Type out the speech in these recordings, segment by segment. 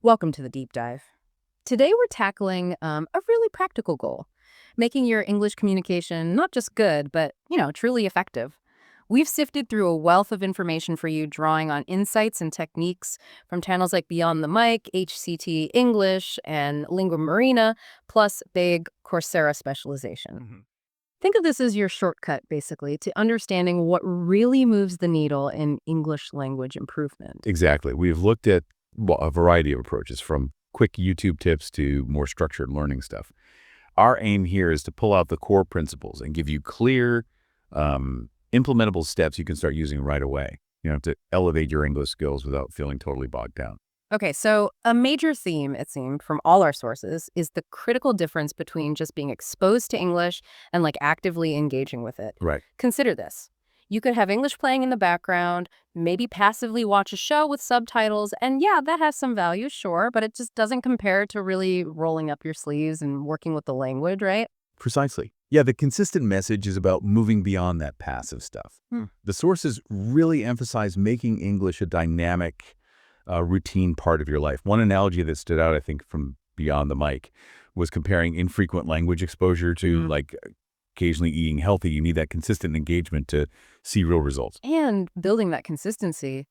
Welcome to the deep dive. Today we're tackling a really practical goal, making your English communication not just good, but, truly effective. We've sifted through a wealth of information for you, drawing on insights and techniques from channels like Beyond the Mic, HCT English, and Lingua Marina, plus big Coursera specialization. Mhm. Think of this as your shortcut, basically, to understanding what really moves the needle in English language improvement. Exactly. We've looked at a variety of approaches, from quick YouTube tips to more structured learning stuff. Our aim here is to pull out the core principles and give you clear, implementable steps you can start using right away, to elevate your English skills without feeling totally bogged down. Okay, so a major theme, it seemed, from all our sources is the critical difference between just being exposed to English and actively engaging with it. Right. Consider this. You could have English playing in the background, maybe passively watch a show with subtitles, and yeah, that has some value, sure, but it just doesn't compare to really rolling up your sleeves and working with the language, right? Precisely. Yeah, the consistent message is about moving beyond that passive stuff. Hmm. The sources really emphasize making English a dynamic, routine part of your life. One analogy that stood out, I think, from Beyond the Mic was comparing infrequent language exposure to Mhm. occasionally eating healthy. You need that consistent engagement to see real results. And building that consistency.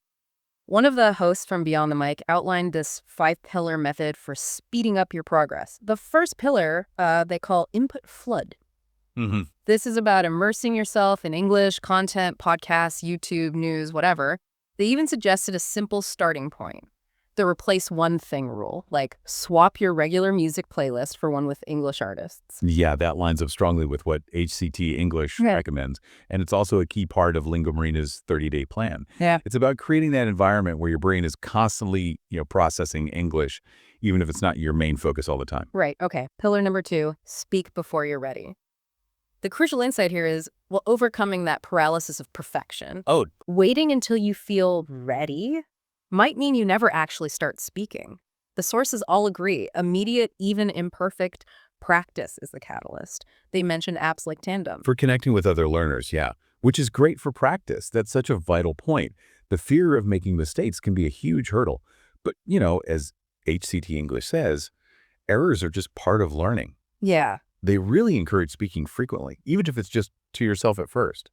One of the hosts from Beyond the Mic outlined this five-pillar method for speeding up your progress. The first pillar they call input flood. Hmm. This is about immersing yourself in English, content, podcasts, YouTube, news, whatever. They even suggested a simple starting point. The replace one thing rule, like swap your regular music playlist for one with English artists. Yeah, that lines up strongly with what HCT English Yeah. recommends. And it's also a key part of Lingua Marina's 30-day plan. Yeah. It's about creating that environment where your brain is constantly, processing English, even if it's not your main focus all the time. Right, okay. Pillar number two, speak before you're ready. The crucial insight here is, well, overcoming that paralysis of perfection. Oh, Waiting until you feel ready might mean you never actually start speaking. The sources all agree immediate, even imperfect practice is the catalyst. They mention apps like Tandem. for connecting with other learners, yeah, which is great for practice. That's such a vital point. The fear of making mistakes can be a huge hurdle. But, as HCT English says, errors are just part of learning. Yeah. They really encourage speaking frequently, even if it's just to yourself at first.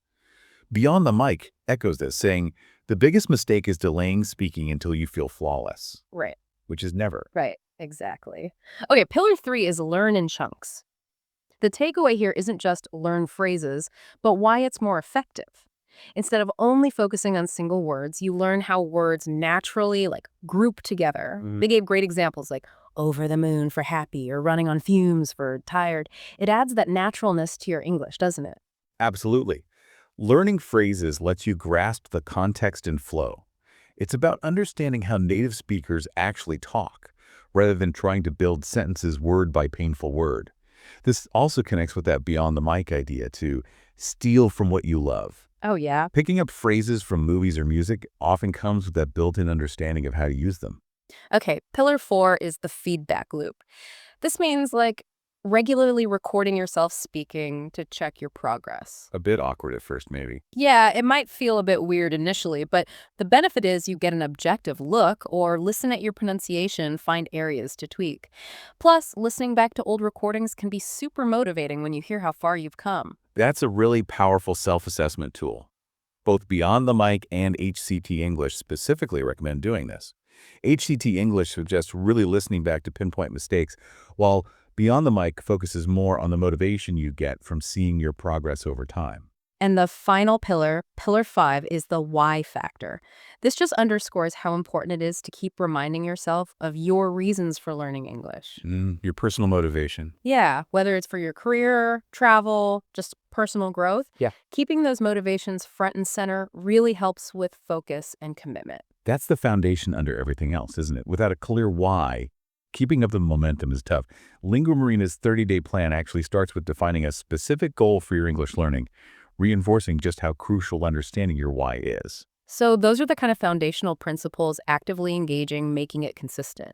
Beyond the Mic echoes this, saying, the biggest mistake is delaying speaking until you feel flawless, Right, which is never. right, exactly. Okay, pillar three is learn in chunks. The takeaway here isn't just learn phrases, but why it's more effective. Instead of only focusing on single words, you learn how words naturally group together. Mhm. They gave great examples like over the moon for happy or running on fumes for tired. It adds that naturalness to your English, doesn't it? Absolutely. Learning phrases lets you grasp the context and flow. It's about understanding how native speakers actually talk, rather than trying to build sentences word by painful word. This also connects with that Beyond the Mic idea to steal from what you love. Oh, yeah. Picking up phrases from movies or music often comes with that built-in understanding of how to use them. Okay, pillar four is the feedback loop. This means regularly recording yourself speaking to check your progress. A bit awkward at first, maybe. Yeah, it might feel a bit weird initially, but the benefit is you get an objective look or listen at your pronunciation, find areas to tweak. Plus, listening back to old recordings can be super motivating when you hear how far you've come. That's a really powerful self-assessment tool. Both Beyond the Mic and HCT English specifically recommend doing this. HCT English suggests really listening back to pinpoint mistakes, while Beyond the Mic focuses more on the motivation you get from seeing your progress over time. And the final pillar, pillar five, is the why factor. This just underscores how important it is to keep reminding yourself of your reasons for learning English. Your personal motivation. Yeah, whether it's for your career, travel, just personal growth, Yeah. keeping those motivations front and center really helps with focus and commitment. That's the foundation under everything else, isn't it? Without a clear why, keeping up the momentum is tough. Lingua Marina's 30-day plan actually starts with defining a specific goal for your English learning, reinforcing just how crucial understanding your why is. So those are the kind of foundational principles, actively engaging, making it consistent.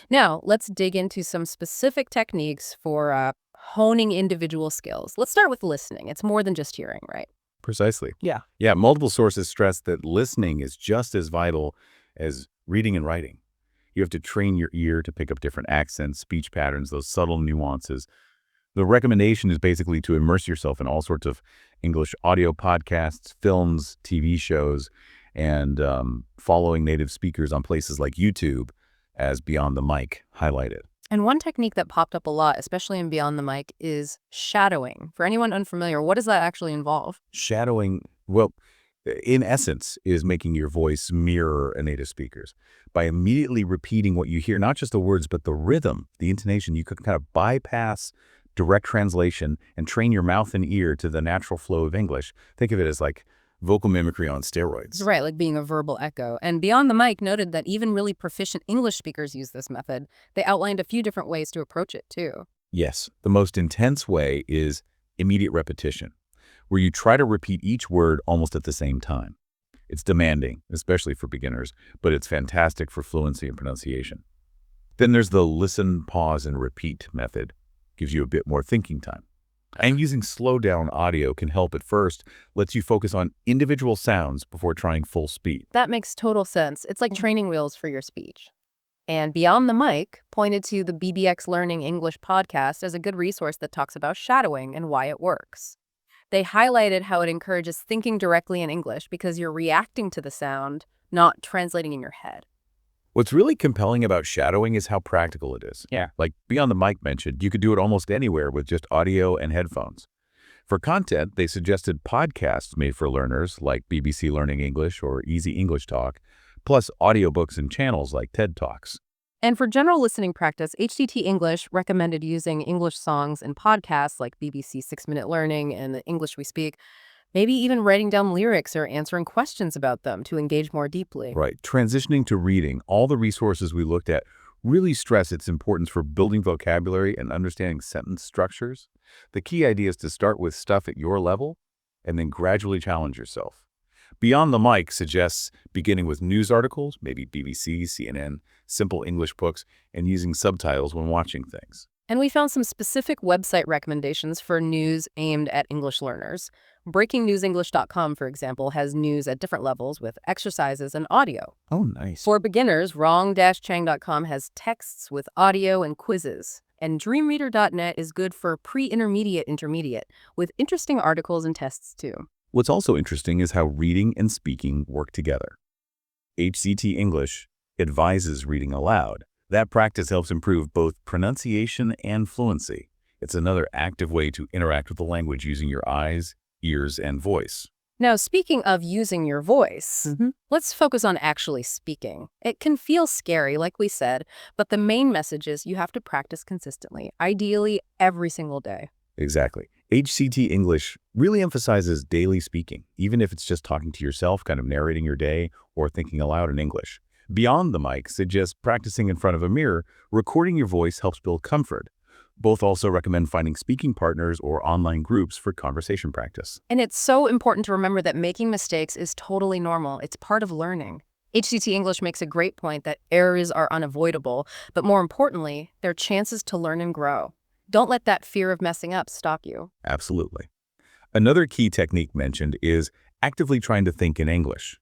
Now, let's dig into some specific techniques for honing individual skills. Let's start with listening. It's more than just hearing, right? Precisely. Yeah. Yeah, multiple sources stress that listening is just as vital as reading and writing. You have to train your ear to pick up different accents, speech patterns, those subtle nuances. The recommendation is basically to immerse yourself in all sorts of English audio podcasts, films, TV shows, and following native speakers on places like YouTube, as Beyond the Mic highlighted. And one technique that popped up a lot, especially in Beyond the Mic, is shadowing. For anyone unfamiliar, what does that actually involve? Shadowing, well, in essence, is making your voice mirror a native speaker's. By immediately repeating what you hear, not just the words, but the rhythm, the intonation, you could kind of bypass direct translation and train your mouth and ear to the natural flow of English. Think of it as like vocal mimicry on steroids. Right, like being a verbal echo. And Beyond the Mic noted that even really proficient English speakers use this method. They outlined a few different ways to approach it, too. Yes, the most intense way is immediate repetition, where you try to repeat each word almost at the same time. It's demanding, especially for beginners, but it's fantastic for fluency and pronunciation. Then there's the listen, pause, and repeat method. Gives you a bit more thinking time. And using slow-down audio can help at first, lets you focus on individual sounds before trying full speed. That makes total sense. It's like training wheels for your speech. And Beyond the Mic pointed to the BBX Learning English podcast as a good resource that talks about shadowing and why it works. They highlighted how it encourages thinking directly in English because you're reacting to the sound, not translating in your head. What's really compelling about shadowing is how practical it is. Yeah. Like Beyond the Mic mentioned, you could do it almost anywhere with just audio and headphones. For content, they suggested podcasts made for learners like BBC Learning English or Easy English Talk, plus audiobooks and channels like TED Talks. And for general listening practice, HTT English recommended using English songs and podcasts like BBC 6 Minute Learning and The English We Speak, maybe even writing down lyrics or answering questions about them to engage more deeply. Right. Transitioning to reading, all the resources we looked at really stress its importance for building vocabulary and understanding sentence structures. The key idea is to start with stuff at your level and then gradually challenge yourself. Beyond the Mic suggests beginning with news articles, maybe BBC, CNN, simple English books, and using subtitles when watching things. And we found some specific website recommendations for news aimed at English learners. BreakingNewsEnglish.com, for example, has news at different levels with exercises and audio. Oh, nice. For beginners, wrong-chang.com has texts with audio and quizzes. And dreamreader.net is good for pre-intermediate intermediate, with interesting articles and tests too. What's also interesting is how reading and speaking work together. HCT English advises reading aloud. That practice helps improve both pronunciation and fluency. It's another active way to interact with the language using your eyes, ears, and voice. Now, speaking of using your voice, let's focus on actually speaking. It can feel scary, like we said, but the main message is you have to practice consistently, ideally every single day. Exactly. HCT English really emphasizes daily speaking, even if it's just talking to yourself, kind of narrating your day, or thinking aloud in English. Beyond the Mic suggests practicing in front of a mirror. Recording your voice helps build comfort. Both also recommend finding speaking partners or online groups for conversation practice. And it's so important to remember that making mistakes is totally normal. It's part of learning. HCT English makes a great point that errors are unavoidable, but more importantly, they're chances to learn and grow. Don't let that fear of messing up stop you. Absolutely. Another key technique mentioned is actively trying to think in English.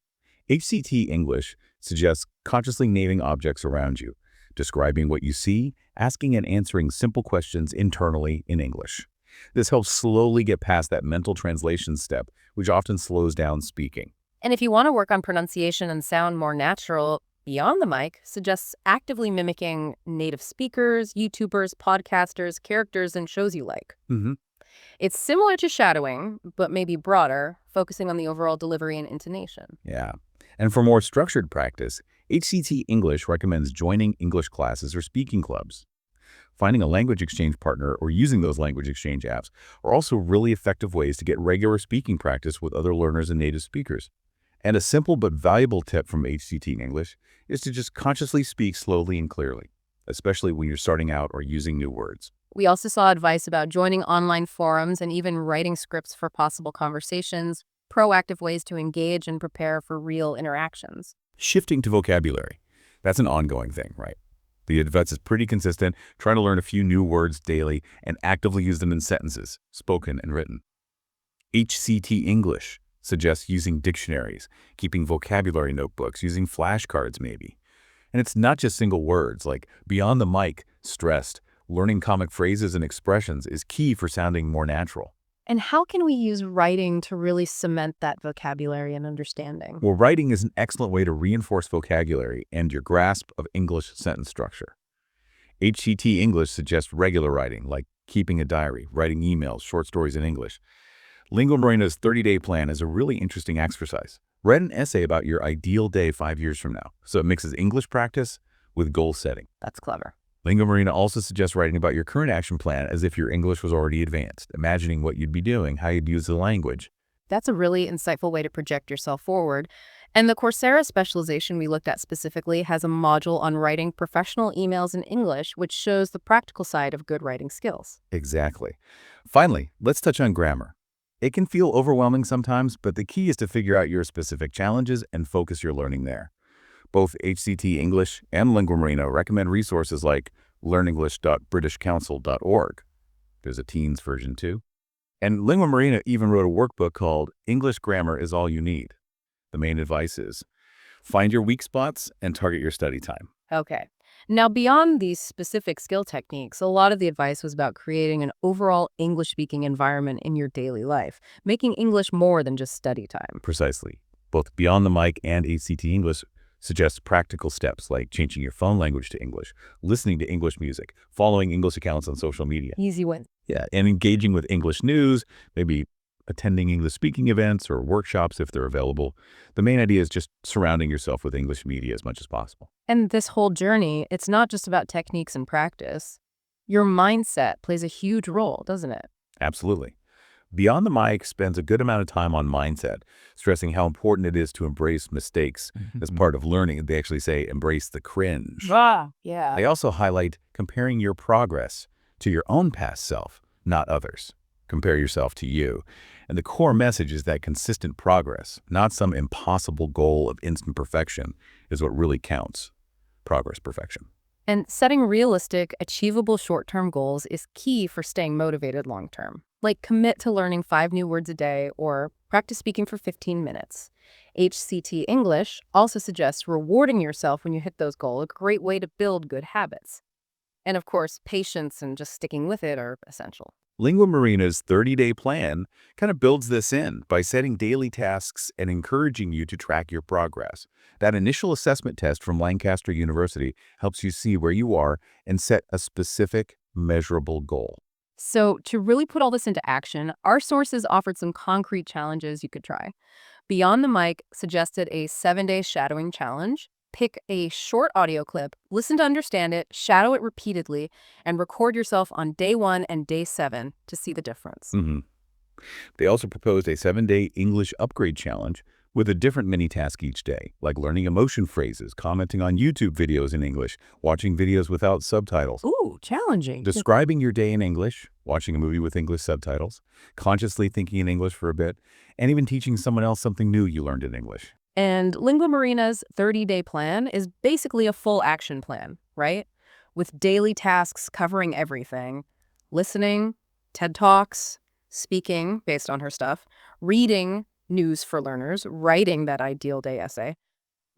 HCT English suggests consciously naming objects around you, describing what you see, asking and answering simple questions internally in English. This helps slowly get past that mental translation step, which often slows down speaking. And if you want to work on pronunciation and sound more natural, Beyond the Mic suggests actively mimicking native speakers, YouTubers, podcasters, characters, and shows you like. It's similar to shadowing, but maybe broader, focusing on the overall delivery and intonation. Yeah. And for more structured practice, HCT English recommends joining English classes or speaking clubs. Finding a language exchange partner or using those language exchange apps are also really effective ways to get regular speaking practice with other learners and native speakers. And a simple but valuable tip from HCT English is to just consciously speak slowly and clearly, especially when you're starting out or using new words. We also saw advice about joining online forums and even writing scripts for possible conversations, proactive ways to engage and prepare for real interactions. Shifting to vocabulary. That's an ongoing thing, right? The advice is pretty consistent, trying to learn a few new words daily and actively use them in sentences, spoken and written. HCT English suggests using dictionaries, keeping vocabulary notebooks, using flashcards maybe. And it's not just single words, like beyond the mic, stressed, learning comic phrases and expressions is key for sounding more natural. And how can we use writing to really cement that vocabulary and understanding? Well, writing is an excellent way to reinforce vocabulary and your grasp of English sentence structure. HCT English suggests regular writing, like keeping a diary, writing emails, short stories in English. Lingua Moreno's 30-day plan is a really interesting exercise. Write an essay about your ideal day 5 years from now, so it mixes English practice with goal setting. That's clever. Lingua Morena also suggests writing about your current action plan as if your English was already advanced, imagining what you'd be doing, how you'd use the language. That's a really insightful way to project yourself forward. And the Coursera specialization we looked at specifically has a module on writing professional emails in English, which shows the practical side of good writing skills. Exactly. Finally, let's touch on grammar. It can feel overwhelming sometimes, but the key is to figure out your specific challenges and focus your learning there. Both HCT English and Lingua Morena recommend resources like learnenglish.britishcouncil.org. There's a teens version too. And Lingua Morena even wrote a workbook called English Grammar is All You Need. The main advice is find your weak spots and target your study time. Okay. Now, beyond these specific skill techniques, a lot of the advice was about creating an overall English-speaking environment in your daily life, making English more than just study time. Precisely. Both Beyond the Mic and HCT English suggest practical steps like changing your phone language to English, listening to English music, following English accounts on social media. Easy win. Yeah, and engaging with English news, maybe attending English speaking events or workshops if they're available. The main idea is just surrounding yourself with English media as much as possible. And this whole journey, it's not just about techniques and practice. Your mindset plays a huge role, doesn't it? Absolutely. Beyond the Mic spends a good amount of time on mindset, stressing how important it is to embrace mistakes as part of learning. They actually say embrace the cringe. Yeah. They also highlight comparing your progress to your own past self, not others. Compare yourself to you. And the core message is that consistent progress, not some impossible goal of instant perfection, is what really counts. Progress, perfection. And setting realistic, achievable short-term goals is key for staying motivated long-term. Like commit to learning 5 new words a day or practice speaking for 15 minutes. HCT English also suggests rewarding yourself when you hit those goals, a great way to build good habits. And of course, patience and just sticking with it are essential. Lingua Morena's 30-day plan kind of builds this in by setting daily tasks and encouraging you to track your progress. That initial assessment test from Lancaster University helps you see where you are and set a specific, measurable goal. So to really put all this into action, our sources offered some concrete challenges you could try. Beyond the Mic suggested a 7-day shadowing challenge. Pick a short audio clip, listen to understand it, shadow it repeatedly, and record yourself on day 1 and day 7 to see the difference. They also proposed a 7-day English upgrade challenge with a different mini-task each day, like learning emotion phrases, commenting on YouTube videos in English, watching videos without subtitles, Ooh, challenging. describing your day in English, watching a movie with English subtitles, consciously thinking in English for a bit, and even teaching someone else something new you learned in English. And Lingua Morena's 30-day plan is basically a full action plan, right? With daily tasks covering everything. Listening, TED Talks, speaking based on her stuff, reading news for learners, writing that ideal day essay,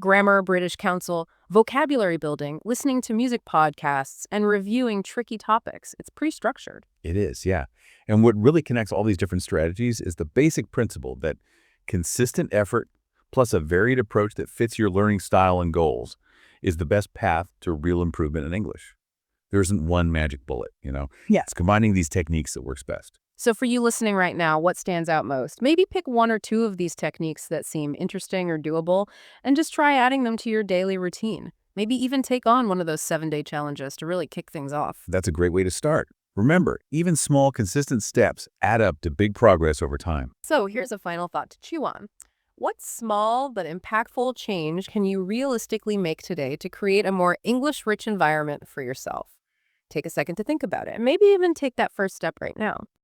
grammar, British Council, vocabulary building, listening to music podcasts, and reviewing tricky topics. It's pretty structured. It is, yeah. And what really connects all these different strategies is the basic principle that consistent effort plus a varied approach that fits your learning style and goals is the best path to real improvement in English. There isn't one magic bullet, Yeah. It's combining these techniques that works best. So for you listening right now, what stands out most? Maybe pick 1 or 2 of these techniques that seem interesting or doable and just try adding them to your daily routine. Maybe even take on one of those 7-day challenges to really kick things off. That's a great way to start. Remember, even small, consistent steps add up to big progress over time. So here's a final thought to chew on. What small but impactful change can you realistically make today to create a more English-rich environment for yourself? Take a second to think about it, and maybe even take that first step right now.